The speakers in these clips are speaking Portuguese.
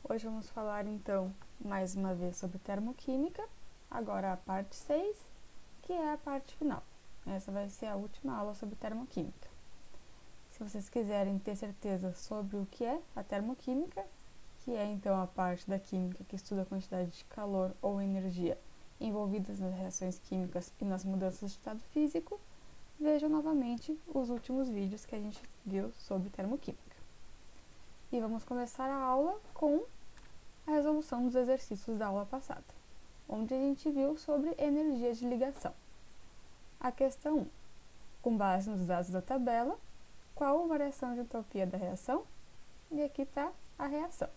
Hoje vamos falar então mais uma vez sobre termoquímica, agora a parte 6, que é a parte final. Essa vai ser a última aula sobre termoquímica. Se vocês quiserem ter certeza sobre o que é a termoquímica, que é então a parte da química que estuda a quantidade de calor ou energia envolvidas nas reações químicas e nas mudanças de estado físico, vejam novamente os últimos vídeos que a gente viu sobre termoquímica. E vamos começar a aula com a resolução dos exercícios da aula passada, onde a gente viu sobre energia de ligação. A questão 1. Com base nos dados da tabela, qual a variação de entropia da reação? E aqui está a reação.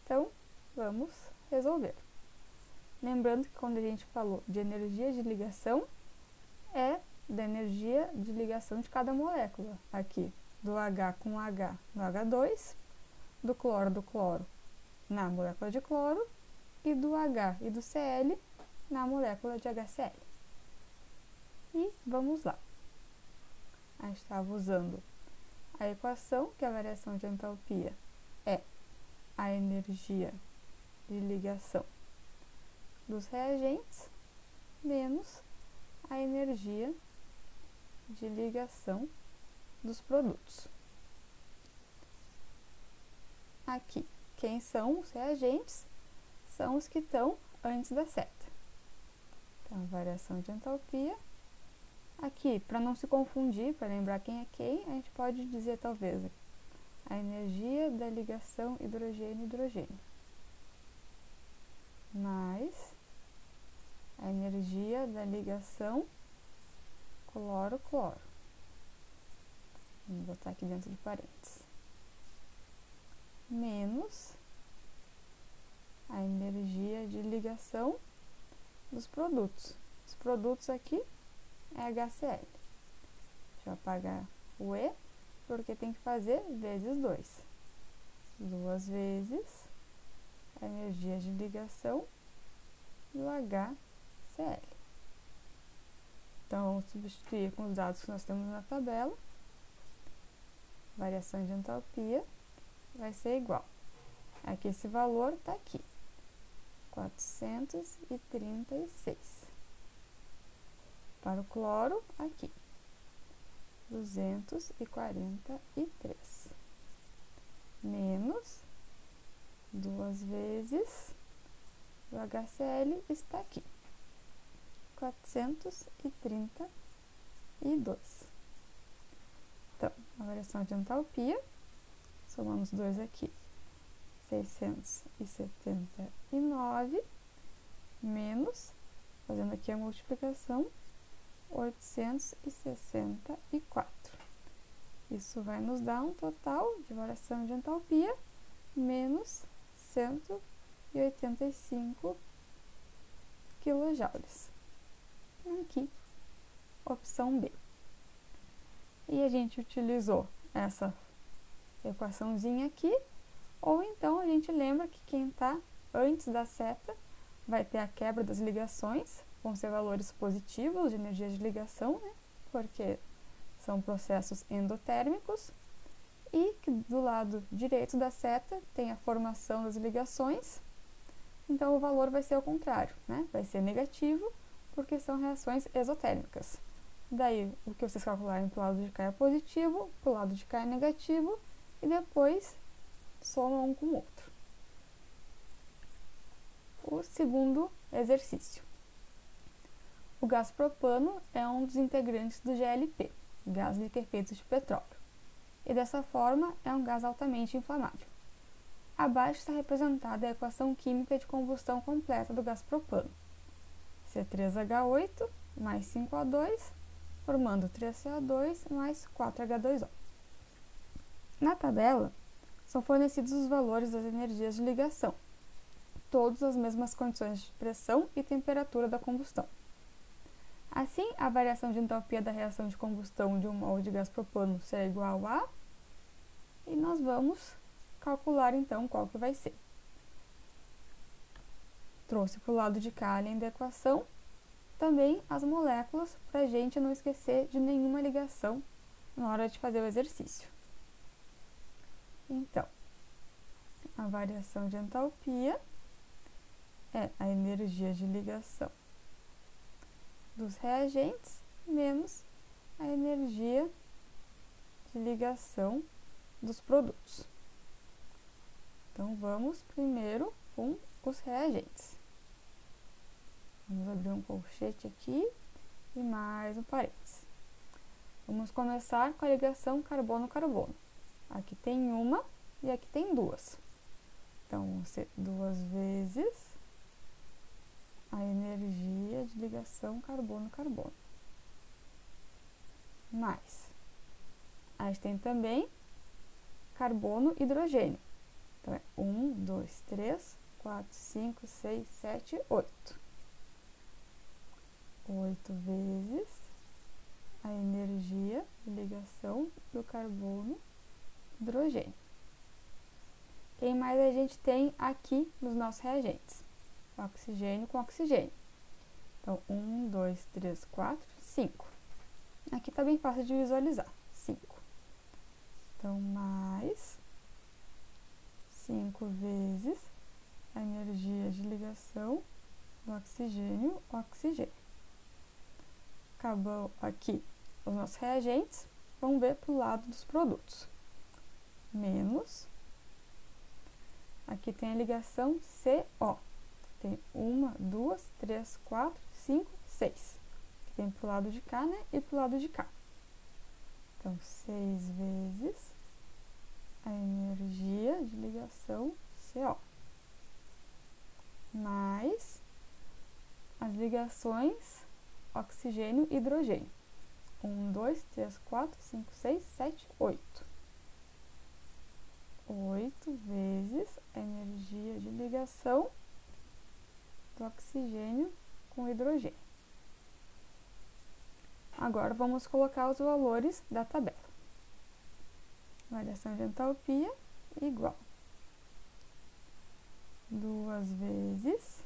Então, vamos resolver. Lembrando que quando a gente falou de energia de ligação, é da energia de ligação de cada molécula. Aqui, do H com H no H2, do cloro na molécula de cloro e do H e do Cl na molécula de HCl. E vamos lá. A gente estava usando a equação, que a variação de entalpia é a energia de ligação dos reagentes menos a energia de ligação dos produtos. Aqui, quem são os reagentes? São os que estão antes da seta. Então, variação de entalpia. Aqui, para não se confundir, para lembrar quem é quem, a gente pode dizer talvez a energia da ligação hidrogênio-hidrogênio mais a energia da ligação cloro-cloro. Vamos botar aqui dentro de parênteses. Menos a energia de ligação dos produtos. Os produtos aqui é HCl. Deixa eu apagar o E, porque tem que fazer vezes 2. 2 vezes a energia de ligação do HCl. Então, vamos substituir com os dados que nós temos na tabela. Variação de entalpia vai ser igual. Aqui esse valor está aqui. 436. Para o cloro, aqui. 243. Menos 2 vezes o HCl está aqui. 432. Então, a variação de entalpia, somamos 2 aqui, 679, menos, fazendo aqui a multiplicação, 864. Isso vai nos dar um total de variação de entalpia menos 185 kJ. Aqui, opção B. E a gente utilizou essa equaçãozinha aqui, ou então a gente lembra que quem está antes da seta vai ter a quebra das ligações, vão ser valores positivos de energia de ligação, né? Porque são processos endotérmicos, e que do lado direito da seta tem a formação das ligações, então o valor vai ser o contrário, né? Vai ser negativo, porque são reações exotérmicas. Daí, o que vocês calcularem para o lado de cá é positivo, para o lado de cá é negativo, e depois somam um com o outro. O segundo exercício. O gás propano é um dos integrantes do GLP, gás liquefeito de petróleo, e dessa forma é um gás altamente inflamável. Abaixo está representada a equação química de combustão completa do gás propano. C3H8 mais 5O2, formando 3CO2 mais 4H2O. Na tabela, são fornecidos os valores das energias de ligação, todas as mesmas condições de pressão e temperatura da combustão. Assim, a variação de entalpia da reação de combustão de um mol de gás propano será igual a... E nós vamos calcular então qual que vai ser. Trouxe para o lado de cá, além da equação, também as moléculas, para a gente não esquecer de nenhuma ligação na hora de fazer o exercício. Então, A variação de entalpia é a energia de ligação dos reagentes menos a energia de ligação dos produtos. Então, vamos primeiro com os reagentes. Vamos abrir um colchete aqui e mais um parênteses. Vamos começar com a ligação carbono-carbono. Aqui tem uma e aqui tem duas. Então, vão ser 2 vezes a energia de ligação carbono-carbono. Mais. A gente tem também carbono-hidrogênio. Então, é 1, 2, 3, 4, 5, 6, 7, 8. 8 vezes a energia de ligação do carbono-hidrogênio. Quem mais a gente tem aqui nos nossos reagentes? Oxigênio com oxigênio. Então, 1, 2, 3, 4, 5. Aqui está bem fácil de visualizar. 5. Então, mais 5 vezes a energia de ligação do oxigênio, oxigênio. Acabou aqui os nossos reagentes. Vamos ver para o lado dos produtos. Menos. Aqui tem a ligação CO. Tem 1, 2, 3, 4, 5, 6. Aqui tem para o lado de cá, né? E para o lado de cá. Então, 6 vezes a energia de ligação CO. Mais as ligações oxigênio e hidrogênio. 1, 2, 3, 4, 5, 6, 7, 8. 8 vezes a energia de ligação do oxigênio com hidrogênio. Agora, vamos colocar os valores da tabela. Variação de entalpia igual 2 vezes,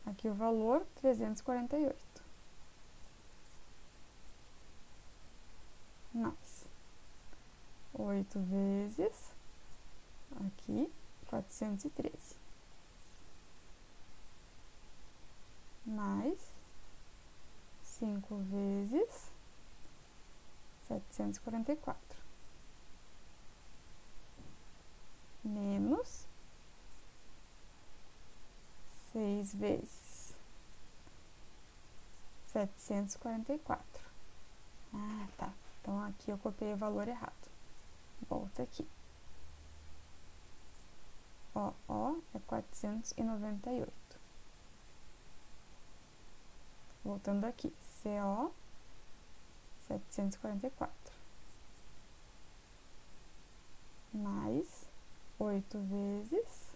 aqui o valor, 348. Mais 8 vezes, aqui, 413. Mais 5 vezes 744. Menos 6 vezes 744. Ah, tá. Então, aqui eu copiei o valor errado. Volta aqui. O é 498. Voltando aqui. CO, 744. Mais 8 vezes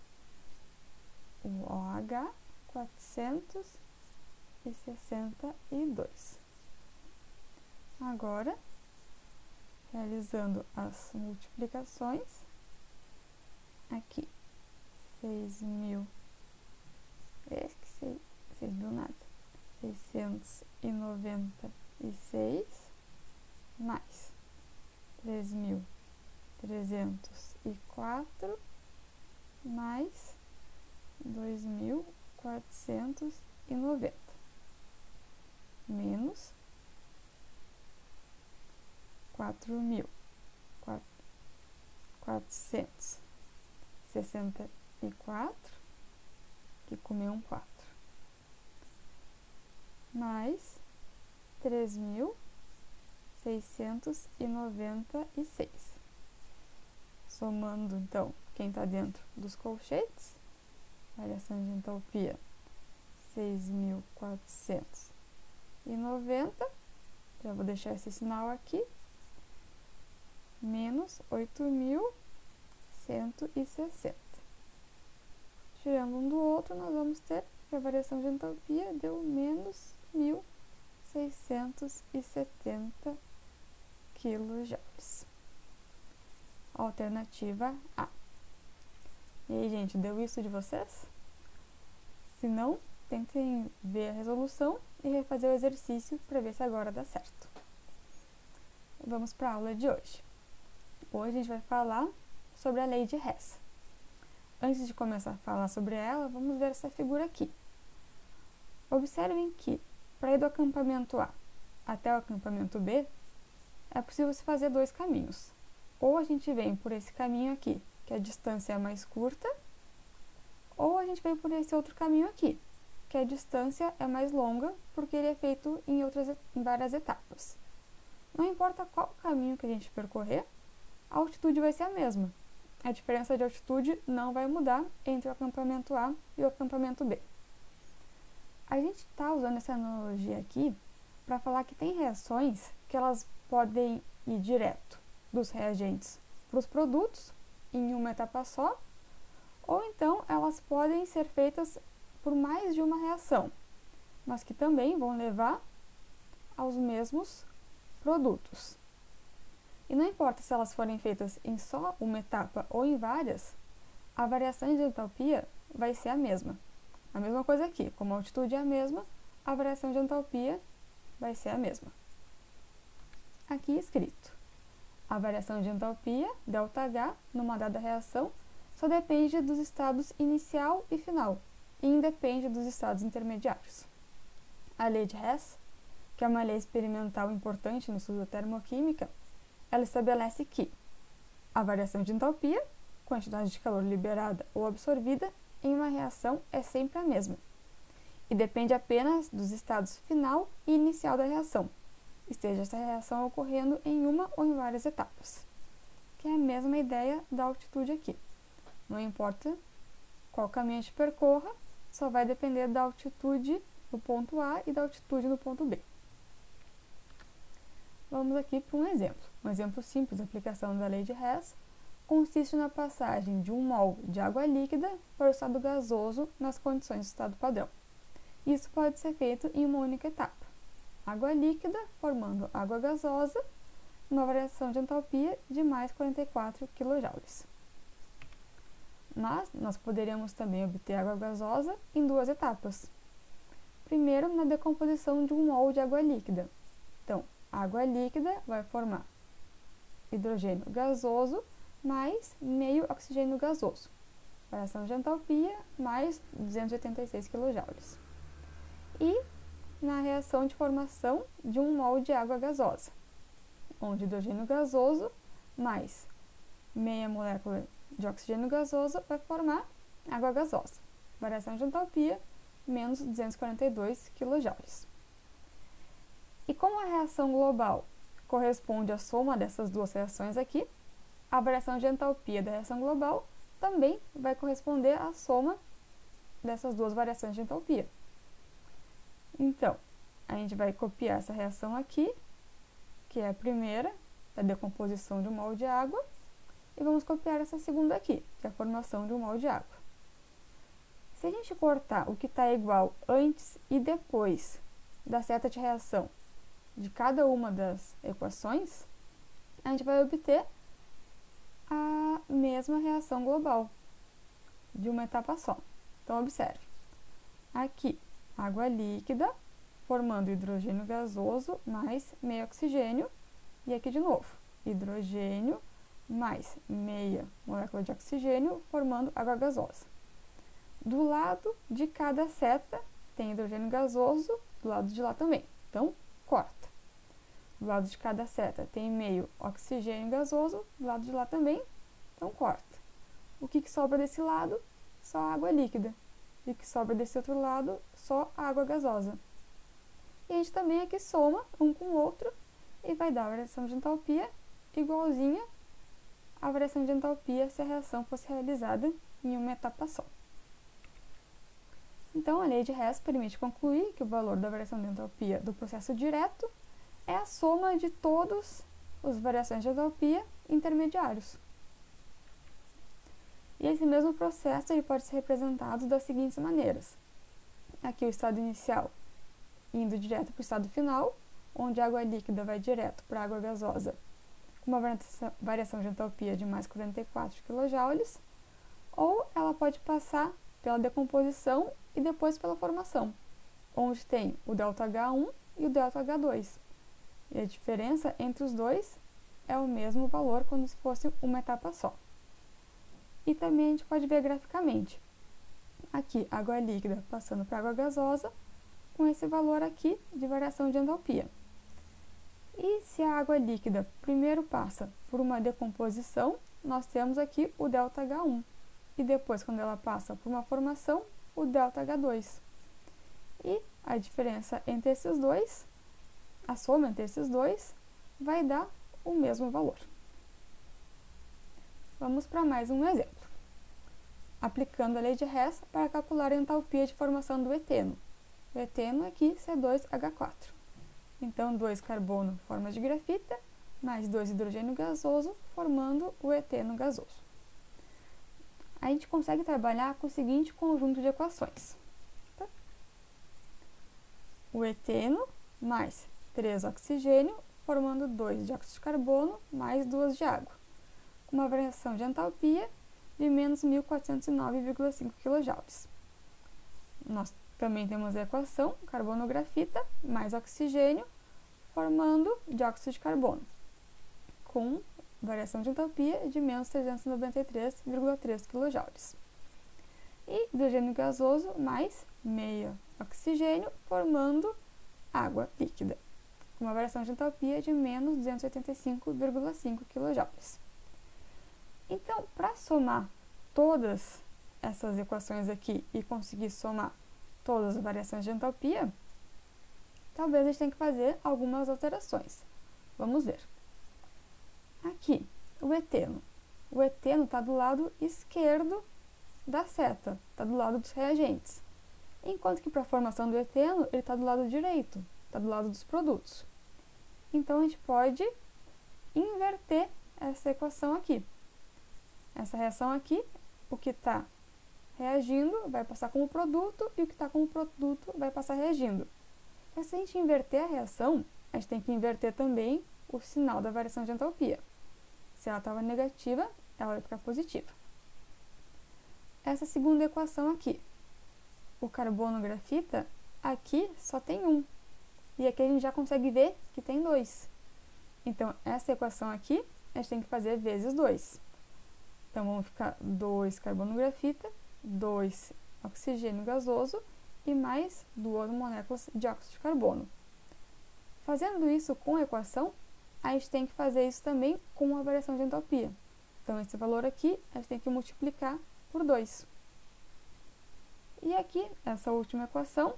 o OH, 462. Agora, realizando as multiplicações, aqui, 6.000, 6.000 nada, 696, mais 3.304, mais 2.490, menos 4.464, que comeu um 4, mais 3.696. Somando, então, quem está dentro dos colchetes, variação de entalpia 6.490, já vou deixar esse sinal aqui, menos 8.160. Tirando um do outro, nós vamos ter que a variação de entalpia deu menos 1.670 kJ. Alternativa A. E aí, gente, deu isso de vocês? Se não, tentem ver a resolução e refazer o exercício para ver se agora dá certo. Vamos para a aula de hoje. Hoje a gente vai falar sobre a lei de Hess. Antes de começar a falar sobre ela, vamos ver essa figura aqui. Observem que, para ir do acampamento A até o acampamento B, é possível se fazer dois caminhos. Ou a gente vem por esse caminho aqui, que a distância é mais curta, ou a gente vem por esse outro caminho aqui, que a distância é mais longa, porque ele é feito em várias etapas. Não importa qual caminho que a gente percorrer, a altitude vai ser a mesma. A diferença de altitude não vai mudar entre o acampamento A e o acampamento B. A gente está usando essa analogia aqui para falar que tem reações que elas podem ir direto dos reagentes para os produtos em uma etapa só, ou então elas podem ser feitas por mais de uma reação, mas que também vão levar aos mesmos produtos. E não importa se elas forem feitas em só uma etapa ou em várias, a variação de entalpia vai ser a mesma. A mesma coisa aqui, como a altitude é a mesma, a variação de entalpia vai ser a mesma. Aqui escrito: a variação de entalpia, ΔH, numa dada reação, só depende dos estados inicial e final, e independe dos estados intermediários. A lei de Hess, que é uma lei experimental importante no estudo da termoquímica, ela estabelece que a variação de entalpia, quantidade de calor liberada ou absorvida, em uma reação é sempre a mesma, e depende apenas dos estados final e inicial da reação, esteja essa reação ocorrendo em uma ou em várias etapas, que é a mesma ideia da altitude aqui. Não importa qual caminho a gente percorra, só vai depender da altitude no ponto A e da altitude no ponto B. Vamos aqui para um exemplo. Um exemplo simples de aplicação da lei de Hess consiste na passagem de 1 mol de água líquida para o estado gasoso nas condições do estado padrão. Isso pode ser feito em uma única etapa. Água líquida formando água gasosa, uma variação de entalpia de mais 44 kJ. Mas nós poderíamos também obter água gasosa em duas etapas. Primeiro, na decomposição de 1 mol de água líquida. Então, a água líquida vai formar hidrogênio gasoso mais meio oxigênio gasoso. Variação de entalpia mais 286 kJ. E na reação de formação de 1 mol de água gasosa, onde hidrogênio gasoso mais meia molécula de oxigênio gasoso vai formar água gasosa. Variação de entalpia menos 242 kJ. E como a reação global corresponde à soma dessas duas reações aqui, a variação de entalpia da reação global também vai corresponder à soma dessas duas variações de entalpia. Então, a gente vai copiar essa reação aqui, que é a primeira, da decomposição de 1 mol de água, e vamos copiar essa segunda aqui, que é a formação de 1 mol de água. Se a gente cortar o que está igual antes e depois da seta de reação de cada uma das equações, a gente vai obter a mesma reação global, de uma etapa só. Então, observe. Aqui, água líquida, formando hidrogênio gasoso mais meio oxigênio, e aqui de novo, hidrogênio mais meia molécula de oxigênio, formando água gasosa. Do lado de cada seta tem hidrogênio gasoso, do lado de lá também. Então, corta. Do lado de cada seta tem meio oxigênio gasoso, do lado de lá também. Então, corta. O que sobra desse lado? Só água líquida. E o que sobra desse outro lado? Só água gasosa. E a gente também aqui soma um com o outro e vai dar a variação de entalpia igualzinha à variação de entalpia se a reação fosse realizada em uma etapa só. Então, a lei de Hess permite concluir que o valor da variação de entalpia do processo direto é a soma de todas as variações de entalpia intermediários. E esse mesmo processo ele pode ser representado das seguintes maneiras. Aqui o estado inicial indo direto para o estado final, onde a água líquida vai direto para a água gasosa, com uma variação de entalpia de mais 44 kJ, ou ela pode passar pela decomposição e depois pela formação, onde tem o ΔH1 e o ΔH2. E a diferença entre os dois é o mesmo valor como se fosse uma etapa só. e também a gente pode ver graficamente. Aqui, água líquida passando para água gasosa, com esse valor aqui de variação de entalpia. E se a água líquida primeiro passa por uma decomposição, nós temos aqui o ΔH1. E depois, quando ela passa por uma formação, o ΔH2. E a diferença entre esses dois, a soma entre esses dois, vai dar o mesmo valor. Vamos para mais um exemplo. Aplicando a lei de Hess para calcular a entalpia de formação do eteno. O eteno aqui, C2H4. Então, 2 carbono forma de grafita, mais 2 hidrogênio gasoso, formando o eteno gasoso. A gente consegue trabalhar com o seguinte conjunto de equações. Tá? O eteno mais 3 oxigênio, formando 2 dióxido de carbono, mais 2 de água, com uma variação de entalpia de menos 1409,5 kJ. Nós também temos a equação carbono-grafita mais oxigênio, formando dióxido de carbono, com variação de entalpia de menos 393,3 kJ. E hidrogênio gasoso mais meio oxigênio, formando água líquida, com uma variação de entalpia de menos 285,5 kJ. Então, para somar todas essas equações aqui e conseguir somar todas as variações de entalpia, talvez a gente tenha que fazer algumas alterações. Vamos ver. Aqui, o eteno. O eteno está do lado esquerdo da seta, está do lado dos reagentes. Enquanto que para a formação do eteno, ele está do lado direito, está do lado dos produtos. Então, a gente pode inverter essa equação aqui. Essa reação aqui, o que está reagindo vai passar como produto e o que está como produto vai passar reagindo. Mas se a gente inverter a reação, a gente tem que inverter também o sinal da variação de entalpia. Se ela estava negativa, ela vai ficar positiva. Essa segunda equação aqui, o carbono-grafita, aqui só tem 1. E aqui a gente já consegue ver que tem 2. Então, essa equação aqui, a gente tem que fazer vezes 2. Então, vamos ficar 2 carbono-grafita, 2 oxigênio gasoso e mais 2 moléculas de dióxido de carbono. Fazendo isso com a equação, a gente tem que fazer isso também com a variação de entalpia. Então, esse valor aqui, a gente tem que multiplicar por 2. E aqui, essa última equação,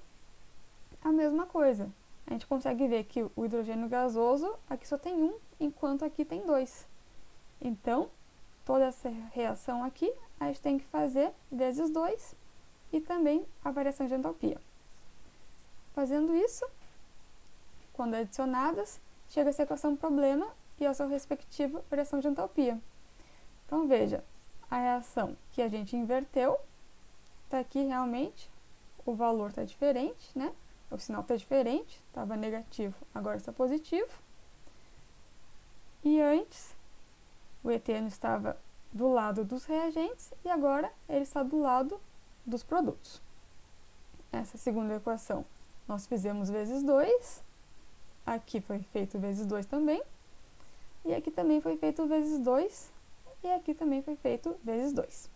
a mesma coisa. A gente consegue ver que o hidrogênio gasoso, aqui só tem 1, enquanto aqui tem 2. Então, toda essa reação aqui, a gente tem que fazer vezes 2 e também a variação de entalpia. Fazendo isso, quando adicionadas, chega essa equação problema e a sua respectiva variação de entalpia. Então, veja, a reação que a gente inverteu, está aqui realmente, o valor está diferente, né? O sinal está diferente, estava negativo, agora está positivo. E antes, o eteno estava do lado dos reagentes e agora ele está do lado dos produtos. Essa segunda equação nós fizemos vezes 2, aqui foi feito vezes 2 também, e aqui também foi feito vezes 2, e aqui também foi feito vezes 2.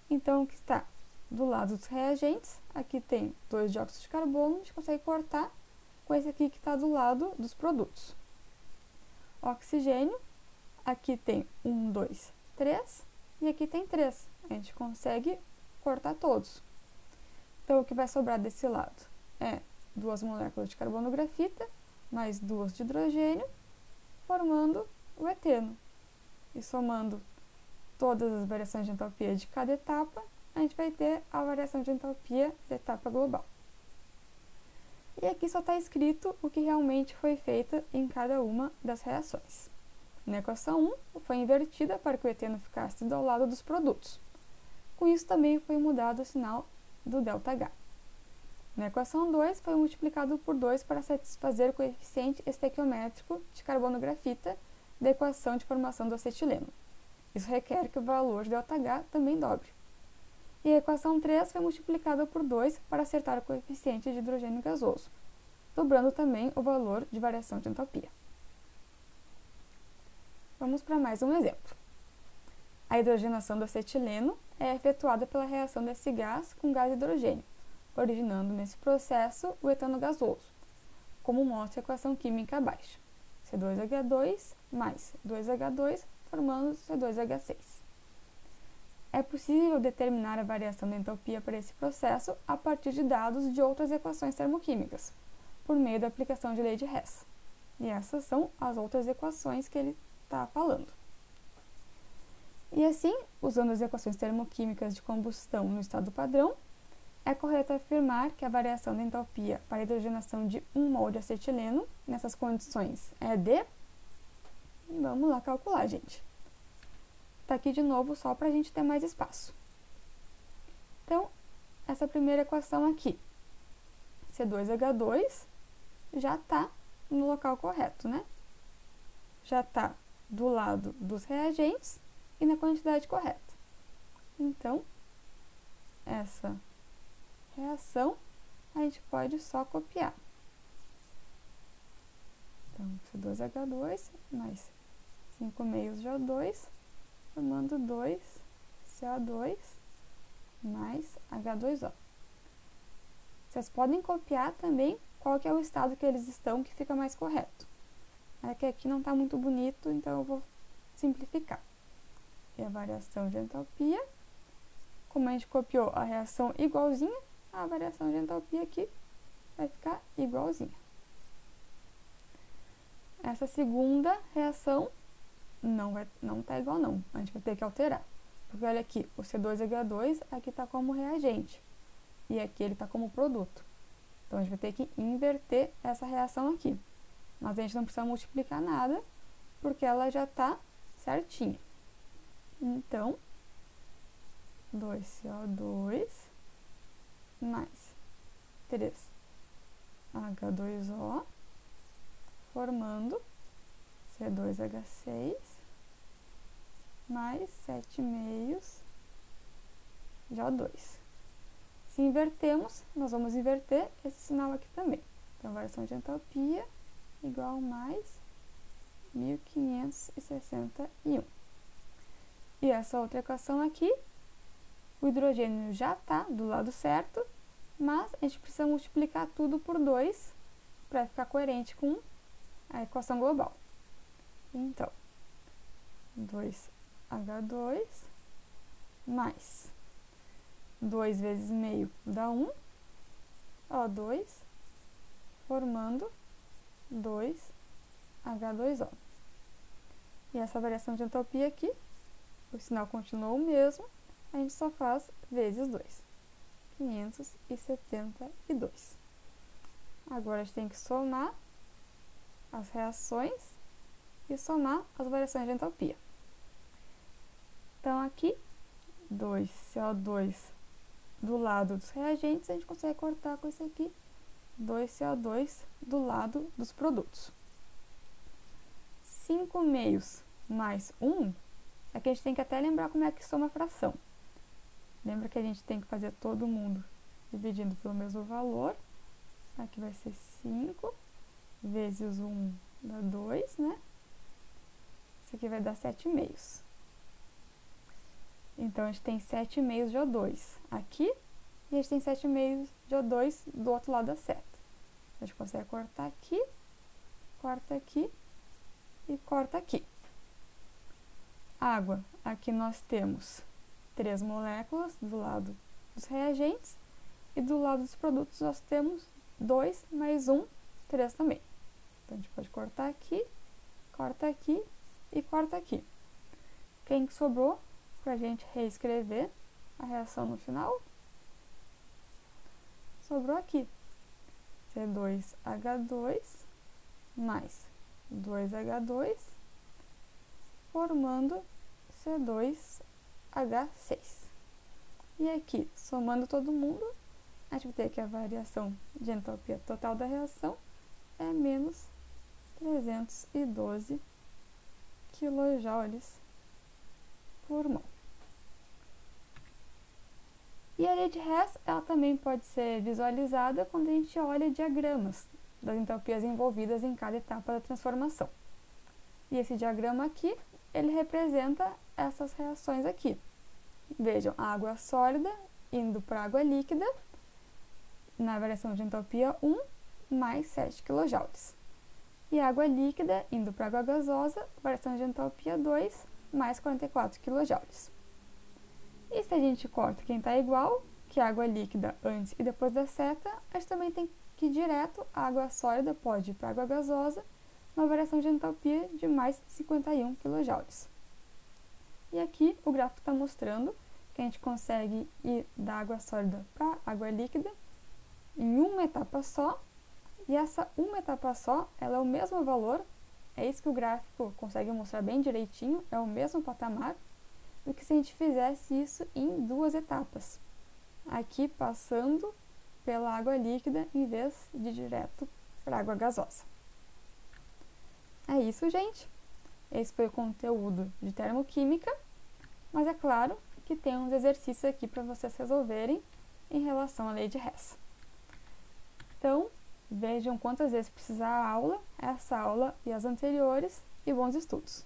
Então, o que está do lado dos reagentes, aqui tem 2 dióxidos de carbono, a gente consegue cortar com esse aqui que está do lado dos produtos. Oxigênio, aqui tem 1, 2, 3, e aqui tem 3. A gente consegue cortar todos. Então, o que vai sobrar desse lado é 2 moléculas de carbono-grafita, mais 2 de hidrogênio, formando o eteno. E somando todas as variações de entalpia de cada etapa, a gente vai ter a variação de entalpia da etapa global. E aqui só está escrito o que realmente foi feito em cada uma das reações. Na equação 1, foi invertida para que o eteno ficasse do lado dos produtos. Com isso, também foi mudado o sinal do ΔH. Na equação 2, foi multiplicado por 2 para satisfazer o coeficiente estequiométrico de carbono-grafita da equação de formação do acetileno. Isso requer que o valor de ΔH também dobre. E a equação 3 foi multiplicada por 2 para acertar o coeficiente de hidrogênio gasoso, dobrando também o valor de variação de entalpia. Vamos para mais um exemplo. A hidrogenação do acetileno é efetuada pela reação desse gás com gás hidrogênio, originando nesse processo o etano gasoso, como mostra a equação química abaixo. C2H2 mais 2H2 formando C2H6. É possível determinar a variação da entalpia para esse processo a partir de dados de outras equações termoquímicas, por meio da aplicação de lei de Hess. E essas são as outras equações que ele está falando. E assim, usando as equações termoquímicas de combustão no estado padrão, é correto afirmar que a variação da entalpia para a hidrogenação de 1 mol de acetileno nessas condições é de... Vamos lá calcular, gente. Está aqui de novo só para a gente ter mais espaço. Então, essa primeira equação aqui, C2H2, já está no local correto, né? Já está do lado dos reagentes e na quantidade correta. Então, essa reação a gente pode só copiar. Então, C2H2 mais 5 meios de O2, formando 2CO2 mais H2O. Vocês podem copiar também qual que é o estado que eles estão que fica mais correto. É que aqui não está muito bonito, então eu vou simplificar. E a variação de entalpia, como a gente copiou a reação igualzinha, a variação de entalpia aqui vai ficar igualzinha. Essa segunda reação não está igual não, a gente vai ter que alterar. Porque olha aqui, o C2H2 aqui está como reagente e aqui ele está como produto. Então a gente vai ter que inverter essa reação aqui. Mas a gente não precisa multiplicar nada, porque ela já está certinha. Então, 2CO2 mais 3H2O, formando C2H6 mais 7 meios de O2. Se invertemos, nós vamos inverter esse sinal aqui também. Então, a variação de entalpia igual a mais 1561. E essa outra equação aqui, o hidrogênio já está do lado certo, mas a gente precisa multiplicar tudo por 2 para ficar coerente com a equação global. Então, 2H2 mais 2 vezes meio dá 1, O2, formando 2H2O. E essa variação de entalpia aqui, o sinal continua o mesmo, a gente só faz vezes 2, 572. Agora a gente tem que somar as reações e somar as variações de entalpia. Então aqui, 2CO2 do lado dos reagentes, a gente consegue cortar com esse aqui, 2CO2 do lado dos produtos. 5 meios mais 1, aqui a gente tem que até lembrar como é que soma a fração. Lembra que a gente tem que fazer todo mundo dividindo pelo mesmo valor. Aqui vai ser 5 vezes 1 dá 2, né? Isso aqui vai dar 7 meios. Então, a gente tem 7 meios de O2 aqui e a gente tem 7 meios de O2 do outro lado da seta. A gente consegue cortar aqui, corta aqui e corta aqui. Água, aqui nós temos 3 moléculas do lado dos reagentes e do lado dos produtos nós temos 2 mais 1, 3 também. Então, a gente pode cortar aqui, corta aqui e corta aqui. Quem que sobrou para a gente reescrever a reação no final? Sobrou aqui. C2H2 mais 2H2 formando C2H6. E aqui, somando todo mundo, a gente vai ter que a variação de entalpia total da reação é menos 312 kJ por mol. E a lei de Hess, ela também pode ser visualizada quando a gente olha diagramas das entalpias envolvidas em cada etapa da transformação. E esse diagrama aqui, ele representa essas reações aqui. Vejam, a água sólida indo para a água líquida, na variação de entropia 1, mais 7 kJ. E a água líquida indo para a água gasosa, variação de entropia 2, mais 44 kJ. E se a gente corta quem está igual, que é a água líquida antes e depois da seta, a gente também tem que ir direto, a água sólida pode ir para a água gasosa, uma variação de entropia de mais 51 kJ. E aqui o gráfico está mostrando que a gente consegue ir da água sólida para a água líquida em uma etapa só, e essa uma etapa só, ela é o mesmo valor, é isso que o gráfico consegue mostrar bem direitinho, é o mesmo patamar, do que se a gente fizesse isso em duas etapas. Aqui passando pela água líquida em vez de direto para a água gasosa. É isso, gente. Esse foi o conteúdo de termoquímica, mas é claro que tem uns exercícios aqui para vocês resolverem em relação à lei de Hess. Então, vejam quantas vezes precisar a aula, essa aula e as anteriores, e bons estudos!